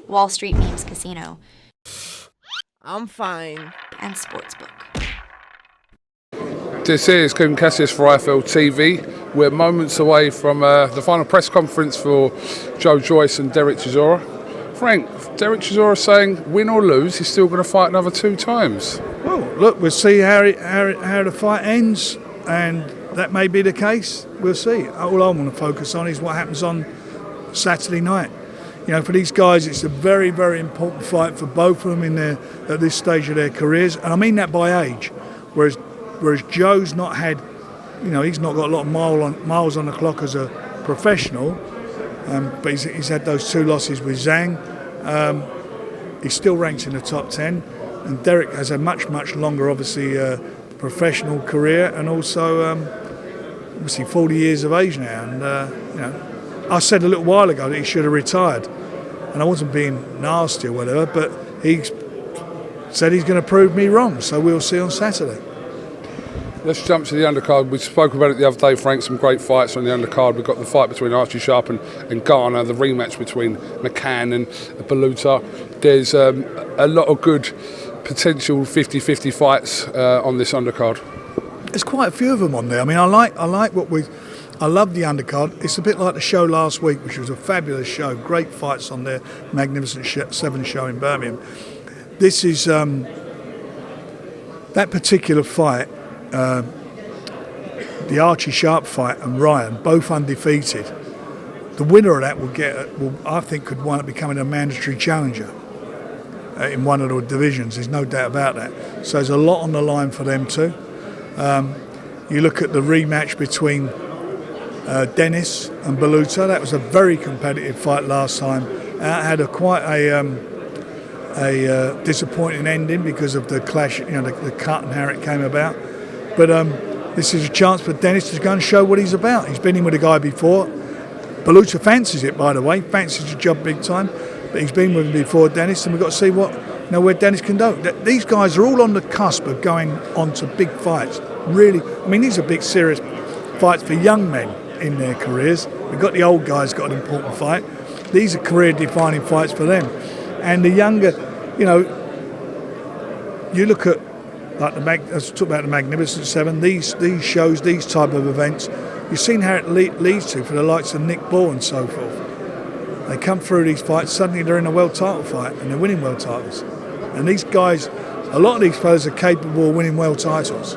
Wall Street Memes Casino. I'm fine. And Sportsbook. This is Kugan Cassius for IFLTV. We're moments away from the final press conference for Joyce and Joyce-Chisora. Frank, Joyce-Chisora saying win or lose, he's still going to fight another 2 times. Well, look, we'll see how the fight ends, and that may be the case. We'll see. All I want to focus on is what happens on Saturday night. You know, for these guys, it's a very, very important fight for both of them at this stage of their careers, and I mean that by age. Whereas Joe's not had, you know, he's not got a lot of miles on the clock as a professional, but he's had those 2 losses with Dazn. He still ranks in the top 10, and Derek has a much, much longer, obviously, professional career, and also, obviously, 40 years of age now. And you know, I said a little while ago that he should have retired, and I wasn't being nasty or whatever, but he said he's going to prove me wrong. So we'll see on Saturday. Let's jump to the undercard. We spoke about it the other day, Frank, some great fights on the undercard. We've got the fight between Archie Sharp and Garner, the rematch between McCann and Baluta. There's a lot of good potential 50-50 fights on this undercard. There's quite a few of them on there. I mean, I like I love the undercard. It's a bit like the show last week, which was a fabulous show. Great fights on there. Magnificent 7 show in Birmingham. This is that particular fight. The Archie Sharp fight and Ryan, both undefeated. The winner of that I think could wind up becoming a mandatory challenger in one of the divisions. There's no doubt about that. So there's a lot on the line for them too. You look at the rematch between Dennis and Baluta. That was a very competitive fight last time. It had quite a disappointing ending because of the clash, you know, the cut and how it came about. But this is a chance for Dennis to go and show what he's about. He's been in with a guy before. Baluta fancies it, by the way, fancies the job big time. But he's been with him before, Dennis, and we've got to see where Dennis can go. These guys are all on the cusp of going on to big fights. Really, I mean, these are big, serious fights for young men in their careers. We've got the old guys got an important fight. These are career-defining fights for them. And the younger, you know, you look at, like let's talk about the Magnificent 7, these shows, these type of events, you've seen how it leads to for the likes of Nick Ball and so forth. They come through these fights, suddenly they're in a world title fight and they're winning world titles. And these guys, a lot of these fellas are capable of winning world titles.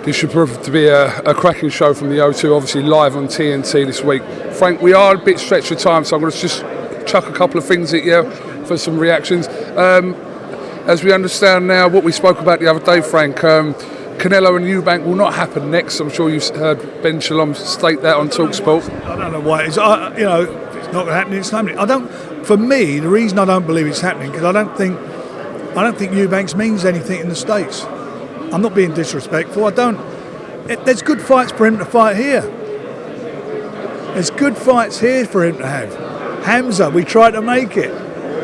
This should prove to be a cracking show from the O2, obviously live on TNT this week. Frank, we are a bit stretched for time, so I'm going to just chuck a couple of things at you for some reactions. As we understand now, what we spoke about the other day, Frank, Canelo and Eubank will not happen next. I'm sure you've heard Ben Shalom state that on TalkSport. I don't know why it is. You know, if it's not happening, it's happening. For me, the reason I don't believe it's happening because I don't think Eubanks means anything in the States. I'm not being disrespectful. There's good fights for him to fight here. There's good fights here for him to have. Hamza, we tried to make it.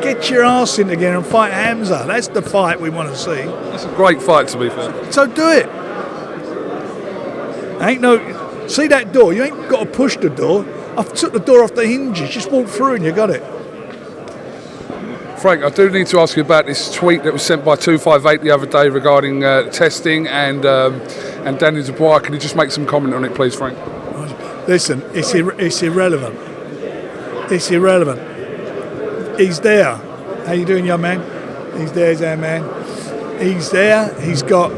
Get your arse in again and fight Hamza. That's the fight we want to see. That's a great fight, to be fair. So do it. See that door? You ain't got to push the door. I've took the door off the hinges. Just walk through and you got it. Frank, I do need to ask you about this tweet that was sent by 258 the other day regarding testing and AJ-Dubois. Can you just make some comment on it, please, Frank? Listen, it's irrelevant. It's irrelevant. He's there. How you doing, young man? He's there's our man. He's there. He's got.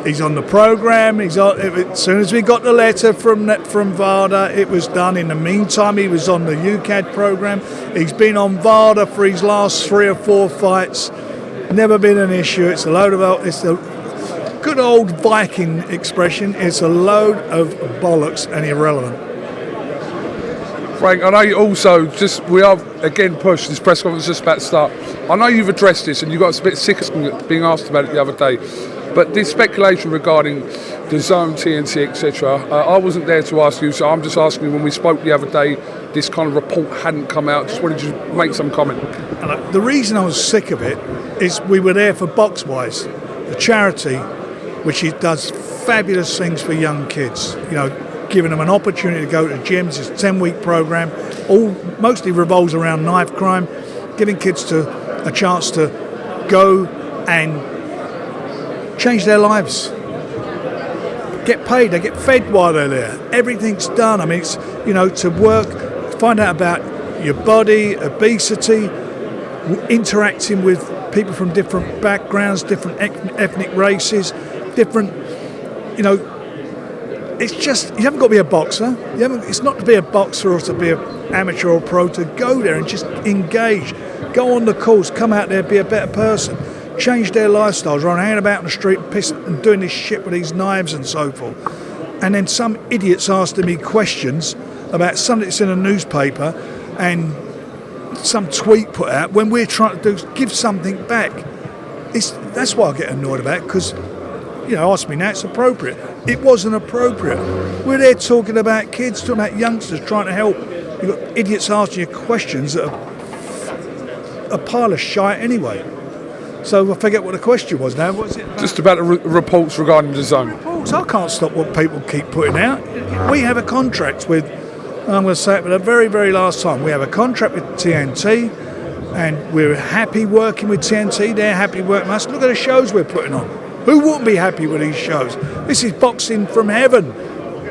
He's on the program. As soon as we got the letter from Vada, it was done. In the meantime, he was on the UCAD program. He's been on Vada for his last 3 or 4 fights. Never been an issue. It's a good old Viking expression. It's a load of bollocks and irrelevant. Frank, I know you also we are again pushed. This press conference is just about to start. I know you've addressed this and you got a bit sick of being asked about it the other day. But this speculation regarding the zone, TNT, etc., I wasn't there to ask you, so I'm just asking you, when we spoke the other day, this kind of report hadn't come out. Just wanted to make some comment. The reason I was sick of it is we were there for BOXWISE, a charity which does fabulous things for young kids. You know, giving them an opportunity to go to gyms. It's a 10-week program, all mostly revolves around knife crime, giving kids a chance to go and change their lives. Get paid, they get fed while they're there. Everything's done. I mean, it's, to work, find out about your body, obesity, interacting with people from different backgrounds, different ethnic races, different, it's just, you haven't got to be a boxer. It's not to be a boxer or to be an amateur or pro, to go there and just engage. Go on the course, come out there, be a better person. Change their lifestyles, rather than hanging about in the street and doing this shit with these knives and so forth. And then some idiots asking me questions about something that's in a newspaper and some tweet put out when we're trying to give something back. That's why I get annoyed about it, because, ask me now, it's appropriate. It wasn't appropriate. We're there talking about kids, talking about youngsters, trying to help. You've got idiots asking you questions that are a pile of shite anyway. So I forget what the question was now. What was it? Just about the reports regarding Dazn. Reports? I can't stop what people keep putting out. We have a contract with, I'm going to say it for the very, very last time, we have a contract with TNT, and we're happy working with TNT. They're happy working with us. Look at the shows we're putting on. Who wouldn't be happy with these shows? This is boxing from heaven.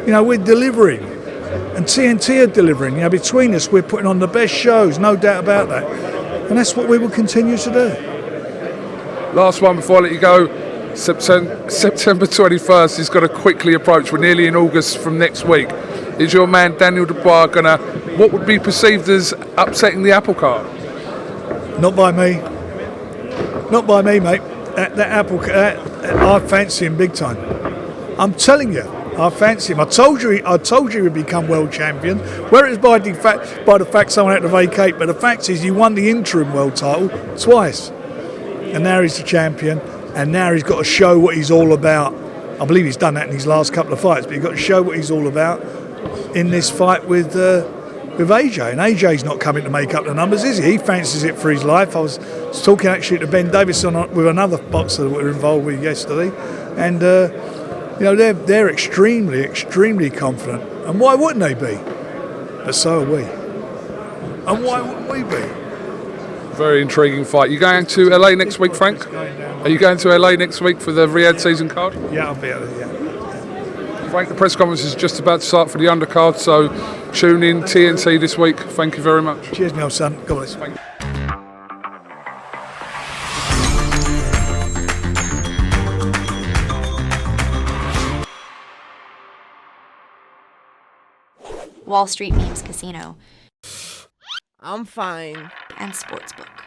We're delivering. And TNT are delivering. Between us, we're putting on the best shows, no doubt about that. And that's what we will continue to do. Last one before I let you go. September 21st is going to quickly approach. We're nearly in August from next week. Is your man Daniel Dubois going to, what would be perceived as upsetting the apple cart? Not by me. Not by me, mate. That apple cart, I fancy him big time. I'm telling you, I fancy him. I told you he would become world champion. Whether it's by the fact someone had to vacate, but the fact is he won the interim world title twice. And now he's the champion, and now he's got to show what he's all about. I believe he's done that in his last couple of fights, but he's got to show what he's all about in this fight with AJ. And AJ's not coming to make up the numbers, is he? He fancies it for his life. I was talking actually to Ben Davis with another boxer that we were involved with yesterday, and they're extremely, extremely confident. And why wouldn't they be? But so are we. And why wouldn't we be? Very intriguing fight. You going to LA next week, Frank? Are you going to LA next week for the Riyadh season card? Yeah, I'll be out there, yeah. Frank, the press conference is just about to start for the undercard, so tune in TNT this week. Thank you very much. Cheers, my old son. God bless. Thank you. Wall Street Memes Casino I'm fine. and Sportsbook.